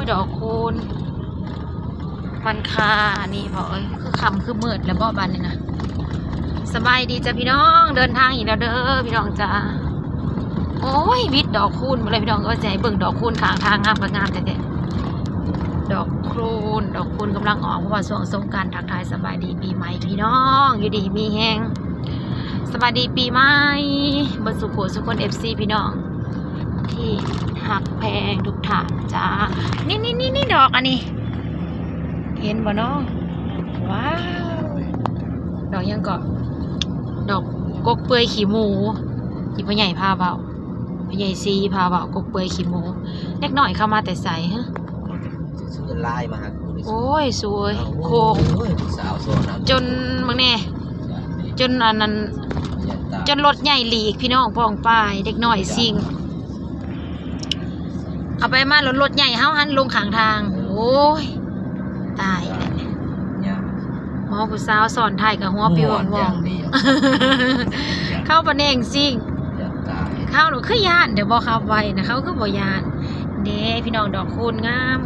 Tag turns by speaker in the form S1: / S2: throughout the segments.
S1: ยดอกคูณวันคานี่พอคือคำคือมืดแล้วบ่บันนี่นะสบายดีจ้ะพี่น้องเดินทางอีกแล้วเด้อพี่น้องจ้าโอ้ยวิดดอกคูณมาเลยพี่น้องก็ใจเบิ่งดอกคูณข้างทางงามงามแต่ดอกคูณกำลังออกเพราะว่าช่วงสงกรานต์ทักทายสบายดีปีใหม่พี่น้องอยู่ดีมีแห้งสบายดีปีใหม่บรรสุขสุขคนFCพี่น้องที่หักแพงทุกท่านจ้านี่ดอกอันนี้เห็นบ่เนาะว้าวดอกยังเกาะดอกกกเปื่อยขี้หมูที่พ่อใหญ่พาเบาพ่อใหญ่ซีพาเบากกเปื่อยขี้หมูเล็กหน่อยเข้ามาแต่ใส่ฮะ
S2: ซื้อลายมา
S1: โอ้ยสวยโค้งจนมึงเนี่ยจนอันนั้นจนรถใหญ่หลีกพี่น้องป้องป้ายเด็กหน่อยซิ่งเอาไปมารถใหญ่เฮาหันลงข้างทางโอ้ยตายเลยหมอผู้สาวสอนไทยกับหัวปิวว่องเข้าปะเน่งซิ่งเข้าหนูคือยานเดี๋ยวบอกเข้าไปนะเขาคือบ่ยานเด้พี่น้องดอกคูณงาม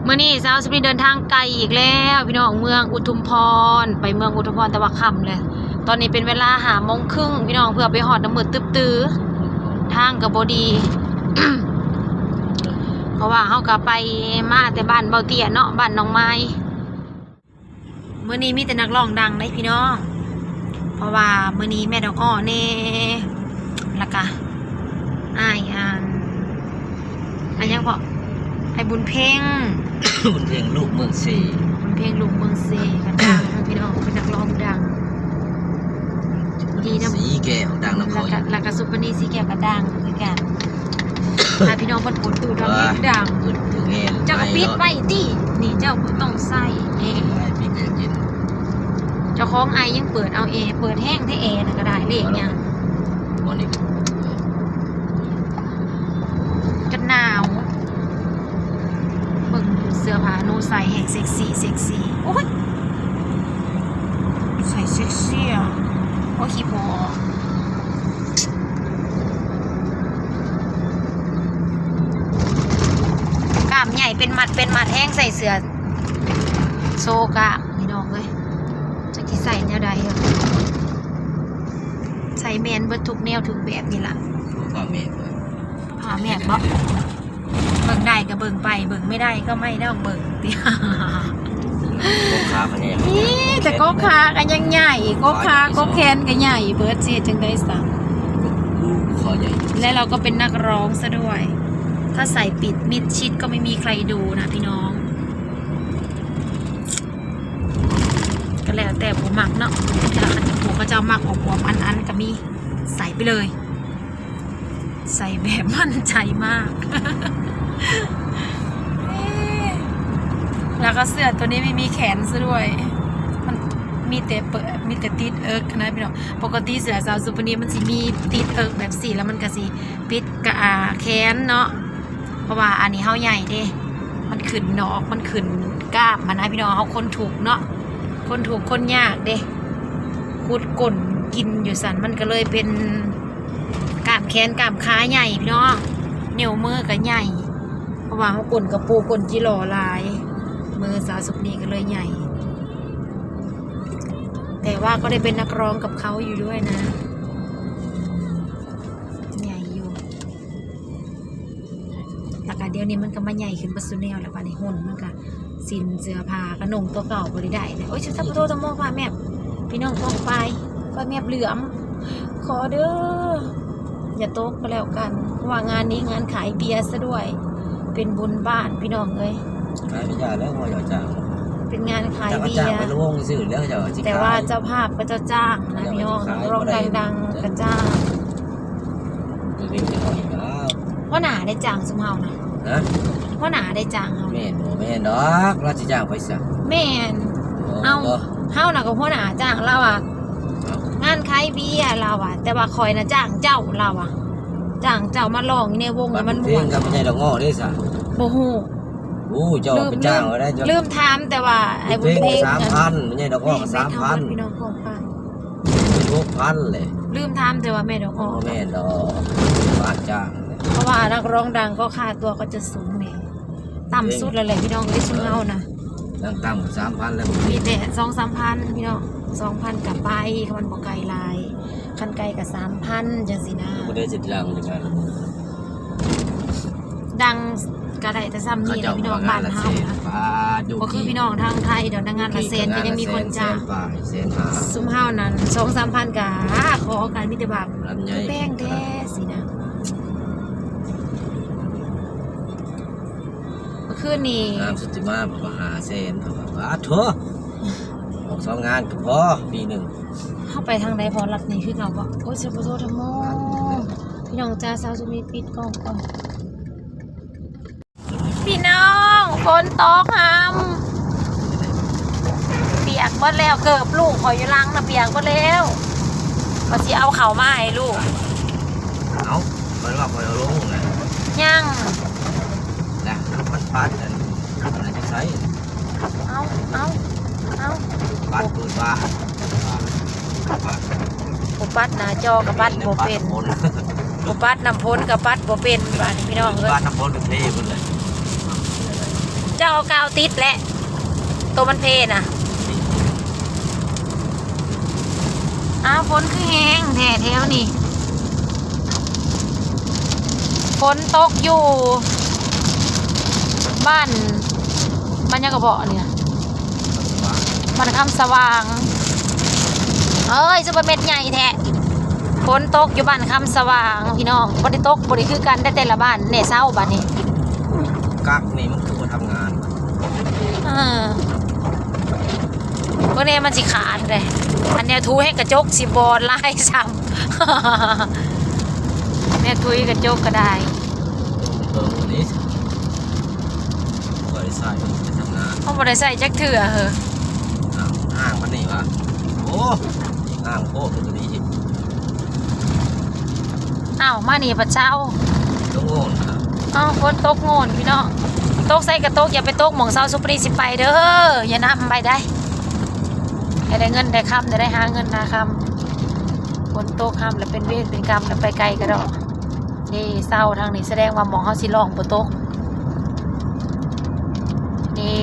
S1: เมื่อนี้สาวสุรินทร์เดินทางไกลอีกแล้วพี่น้องเมืองอุทุมพรไปเมืองอุทุมพรตะวันค่ำเลยตอนนี้เป็นเวลา5:30พี่น้องเพื่อไปหอดน้ำมืดตื้อทางกับบดี เพราะว่าเขาก็ไปมาแต่บ้านเบาเตี้ยเนาะบ้านน้องไม้เมื่อนี้มีแต่นักร้องดังเลยพี่น้องเพราะว่าเมื่อนี้แม่ดอกอ้อเน่แล้วก็อ้ายอันยังพอไอ้บุญเพ่ง
S2: บุญเพ่งลูกเมืองซี
S1: บุญเพ่งลูกเมืองซีกันดังพี่น้องเป็นนักร้องดังดีนะ
S2: สีแก้วดังน้ำร้อย
S1: แล้วก็ซุปเปอร์นี่สีแก้วก็ดังเหมือนกันถ้าพี่น้องคนปวดตูดเราเองดังเจ้าก็ปิดไว้ดินี่เจ้าต้องใส่เองเจ้าของไอยังเปิดเอาเปิดแห้งที่นะก็ได้เลขเนี่ยจนหนาวเบิ่งเสื้อผ้านูใส่แห้งเซ็กซี่โอ้ยใส่เซ็กซี่อ่ะโอ้ขี้โผกล้ามใหญ่เป็นมัดแห้งใส่เสื้อโซกะพี่น้องเลยจะที่ใส่แนวใดใส่แมนเบิดทุกแนวทุกแบบนี่ล่ะ
S2: ผ้าแมน
S1: บ่เบิ่งได้ก็เบิ่งไปเบิ่งไม่ได้ก็ไม่ต้องเบิ่งติ
S2: โกขาพันเนี่ย
S1: นี่แต่โกขากันยังใหญ่โกขาโกแคนก็ใหญ่เบิดเสียจังได้สั่ง
S2: คอใหญ่
S1: และเราก็เป็นนักร้องซะด้วยถ้าใส่ปิดมิดชิดก็ไม่มีใครดูนะพี่น้องก็แล้วแต่ผมมักเนาะผมก็จะมักออกหัวอันก็มีใส่ไปเลยใส่แบบมั่นใจมากแล้วก็เสื้อตัวนี้ไม่มีแขนซะด้วยมันมีแต่ติดนะพี่น้องปกติเสื้อสาวสุพรรณีมันสิมีติดแบบสีแล้วมันก็สิปิดกะแขนเนาะเพราะว่าอันนี้เฮาใหญ่เด้มันขึ้นนอกมันขึ้นกล้ามมันนะพี่น้องเฮาคนถูกเนาะคนถูกคนยากเด้ขุดก้นกินอยู่สันมันก็เลยเป็นกล้ามแขนกล้ามขาใหญ่พี่น้องนิ้วมือก็ใหญ่เพราะว่าเขาก้นกระปูก้นจิหล่อลายมือสาวสุพรรณีก็เลยใหญ่แต่ว่าก็ได้เป็นนักร้องกับเขาอยู่ด้วยนะใหญ่อยู่แล้วก็เดี๋ยวนี้มันก็มาใหญ่ขึ้นปัสสุเนลแล้วป่ะในหุ่นมันก็สินเสื้อผ้ากระหนงตัวเก่าบริได้เลยโอ้ยฉันทับโตตะโมกผ้าแมบพี่น้องกองไฟผ้าแมบเหลือมขอเด้ออย่าโต๊ะก็แล้วกันเพราะว่างานนี้งานขายเบียร์ซะด้วยเป็นบุญบ้านพี่น้องเลย
S2: ขายไม่ยากแล้วพออยากจ้าง
S1: เป็นงานขายเบียร์แต่ว่าเจ้าภาพก็จะจ้างนะพี่น้องร้องดังๆก็จ้างพ่อหนาได้จ้างสมเฮานะพ่อหนาได้จ้างเฮา
S2: แม่นดอกเราจะจ้างไปสัก
S1: แม่นเอาเฮาน่ะก็พ่อหนาจ้างเราอ่ะงานขายเบียร์เราอ่ะแต่ว่าคอยนะจ้างเจ้าเราอ่ะจ้างเจ้ามาลองในวงมันม่วน
S2: กับไม่ใช่ดอกง้อได้สัก
S1: โอ้โห
S2: เจ้าไปจ้างได้
S1: ลืมถามแต่ว่าไอ้บุญเพลง
S2: 3,000ไม่ใช่ดอกง้อ3,000
S1: พี่น้องของป้า
S2: 6,000เลย
S1: ลืมถามแต่ว่าแม่ดอกง้อ
S2: แม่ดอกบ้านจ้าง
S1: เพราะว่านักร้องดังก็ค่าตัวก็จะสูงเนี่ยต่ำสุดแล้วแหละพี่น้องเลยชุมเฮานะ
S2: ยังต่ำ3,000แล้ว
S1: มีแต่2-3 พันพี่น้อง2,000กับไปคันมันบ่ไกลหลายคันไกลกับ3,000จังสินะ
S2: บ่ได้สิดังจังไงล่ะ
S1: ดังก็ได้แต่ซ้ำนี่แหละพี่น้องบ้านเฮานะ ก็คือพี่น้องทางไทยเดี๋ยวงานละแสนก็ยังมีคนจ้าง
S2: แสนหา
S1: ซุ้มเฮานั้น2-3 พันกะขอกันมิตรบาป
S2: ลำไย
S1: แป้งแท้สินะเมื่อคืนนี้
S2: งานสุดที่มาบ่หาแสนเท่ากับว่าโถออก2 งานก็พอปีหนึง
S1: เข้าไปทางใดพอรับนี่คือเราบอกโอ้ยเฉพาะโทษทำโมพี่น้องจ้าสาวจะมีปิดกล้องก่อนพี่น้องฝนตกหำเปียกหมดแล้วเกือบลูกขออยู่ลังนะเปียกหมดแล้วก็สิเอาเข่ามาให้ลูก
S2: เอาเพิ่นว่าเพิ่นเอาลงนะ
S1: ยัง
S2: นะมันปัดอันนั้นจะใช้
S1: เอา
S2: ปัดปืนว่าปัด
S1: ปุปัดหน้าจอกับปัดบ่เป็น
S2: ปัด
S1: ปุปัดน้ำพ้นกับปัดบ่เป็นบ้านพี่น้องเอ้ย
S2: ปัดน้ำฝนเป็นเทพุ่นเลย
S1: เจ้าเอากาวติดแหละตัวมันเพน่ะอ้าวฝนคือแห้งแท้แถวนี่ฝนตกอยู่บ้านยังกระเบาะเนี่ยบ้านคำสว่างเอ้ยซุปเปอร์เม็ดใหญ่แท้ฝนตกอยู่บ้านคำสว่างพี่น้องบ่ได้ตกบ่ได้คือกันได้แต่ละบ้านแน่เศร้าบ้านนี้
S2: กักนี่มันคือมาทำงาน
S1: พวกนี้มันสิขาดเลยอันเนี้ยทูให้กระจกสิบอลไล่ซ้ำเนี่ยทุยกระจกก็ได้
S2: นี่บริษัทจะทำงาน
S1: เขาบริใส่จักเถื่อเหรอ
S2: ห้างมันนี่วะโอ้ห้างโคตรตัวนี้
S1: อ้าวมานี่พระเจ้า
S2: ต้องโง่นะครับ
S1: อ้าวฝนตกโง่นพี่น้องตกใส่กระตกอย่าไปตกหม่องเสาสุปรีสิไปเด้ออย่านำไปได้ให้ได้เงินได้คำได้หาเงินหาคำฝนตกคำแล้วเป็นเวรเป็นกรรมแล้วไปไกลกระดอกนี่เศร้าทางนี้แสดงว่าหมองเขาสิลองฝนตกนี่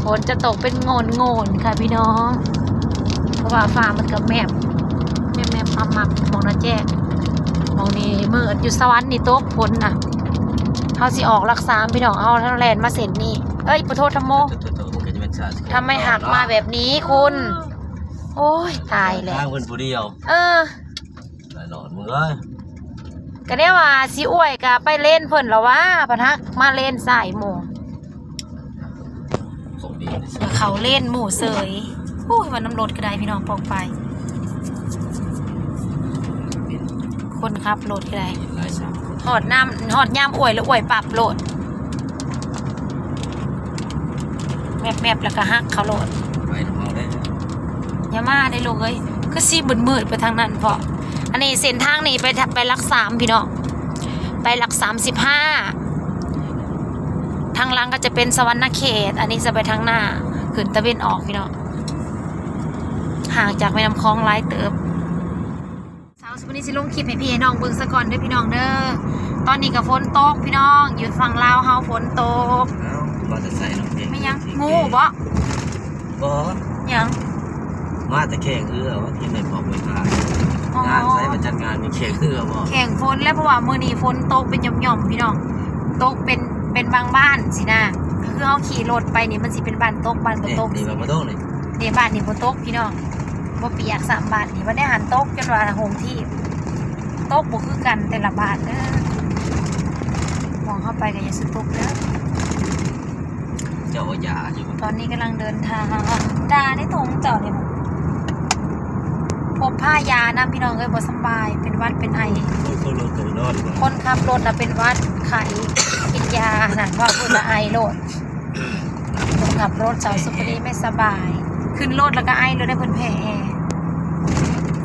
S1: ฝนจะตกเป็นโง่นค่ะพี่น้องเพราะว่าฟ้ามันกับแมบมัมมองน่าแจ้งมองนี่มืดอยู่สวรรค์นี่ตกฝนน่ะเขาสิออกรักษาพี่น้องเอาทั้งแลนมาเสร็จนี่เอ้ยขอโทษทำโมทำไมหักมาแบบนี้คุณโอ้ยตายแล้ว
S2: ทางคนผู้เดียว นอนมึงเอ้ย
S1: ก็ได้ว่าสิอ้วยกะไปเล่นเพิ่นแล้วว่าพนักมาเล่นสายหมู่
S2: ของดี
S1: เขาเล่นหมู่เสยโอ้ยมันน้ำรถก็ได้พี่น้องปองไปคนขับรถก็ได้
S2: หลายสามคน
S1: หอดย่ามอวยแล้วอวยปรับโหลดแมบแล้วก็ฮักเขาโหลด
S2: ไปทำเอาได้
S1: อย่ามาได้ลูกเอ้ยคือซีมืดไปทางนั้นเพราะอันนี้เส้นทางนี้ไปหลัก3พี่น้องไปหลัก35ทางหลังก็จะเป็นสวรรณเขตอันนี้จะไปทางหน้าขึ้นตะเวนออกพี่น้องห่างจากแม่น้ำคลองหลายเติบสาวสุพรรณสิลงคลิปให้พี่ให้น้องเบิ่งซะก่อนเด้อพี่น้องเด้อตอนนี้ก็ฝนตกพี่น้องอยู่ฝั่งลาวเฮาฝนตก
S2: มาจะใส่น้ำเค็ม
S1: ไม่ยังงูบ่
S2: บ่
S1: ยัง
S2: มาแต่แข่งว่าทีมในพอกไว้ทาน
S1: อ๋อ
S2: งานใช้มาจัดงานมีแข่งบ่
S1: แข่งฝนแล้วเพราะว่ามื้อนี้ฝนตกเป็นหย่อมๆพี่น้องตกเป็นบางบ้านสินะคือเฮาขี่รถไปนี่มันสิเป็นบ้านตกบ้านบ่ตก
S2: นี่มาโต้เลย
S1: เดี๋ยวบ้านนี่บ่ตกพี่น้องบ่เปียก3บ้านนี่บ่ได้หันตกจนว่าโฮมที่ตกบ่คือกันแต่ละบ้านเด้อมองเข้าไปก็อย่าสิตกเด้อ
S2: เจ้าอย่าอยู่
S1: ตอนนี้กำลังเดินทางดาได้ถงเจาะเลยพบผ้ายานะพี่น้องเอ้ยบ่สบายเป็นหวัดเป็นไอ
S2: คนรถตัวนอน
S1: คนขับรถน่ะเป็นหวัดไข้กินยาน่ะว่าพูดละไอโลดคนขับรถสาวสุพรรณไม่สบาย ขึ้นรถแล้วก็ไอเลยได้เพิ่นแพ้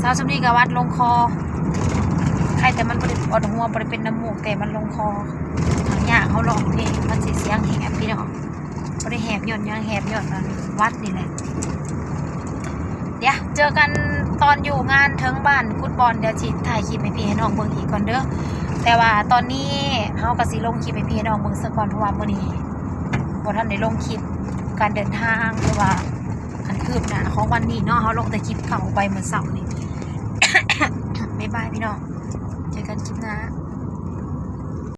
S1: สาวสุพรรณก็วัดลงคอใครแต่มันบ่ได้อดหัวบ่ได้เป็นน้ำมูกแต่มันลงคอทางยากเขาลองเพลงมันสิเสียงแหบพี่น้องบ่ได้แหบย่อนยังแหบย่อนนั่นวัดนี่แหละเดี๋ยวเจอกันตอนอยู่งานเทิงบ้านฟุตบอลเดี๋ยวสิถ่ายคลิปให้พี่ให้น้องเบิ่งอีกก่อนเด้อ แต่ว่าตอนนี้เฮาก็สิลงคลิปให้พี่น้องเบิ่งซะก่อนเพราะว่ามื้อนี้บ่ทันได้ลงคลิปการเดินทางหรือว่าอันคืบหน้าของวันนี้เนาะเฮาลงแต่คลิปเก่าไปเมื่อเสาร์นี้ บ๊ายบายพี่น้องเจอกันคลิปหน้า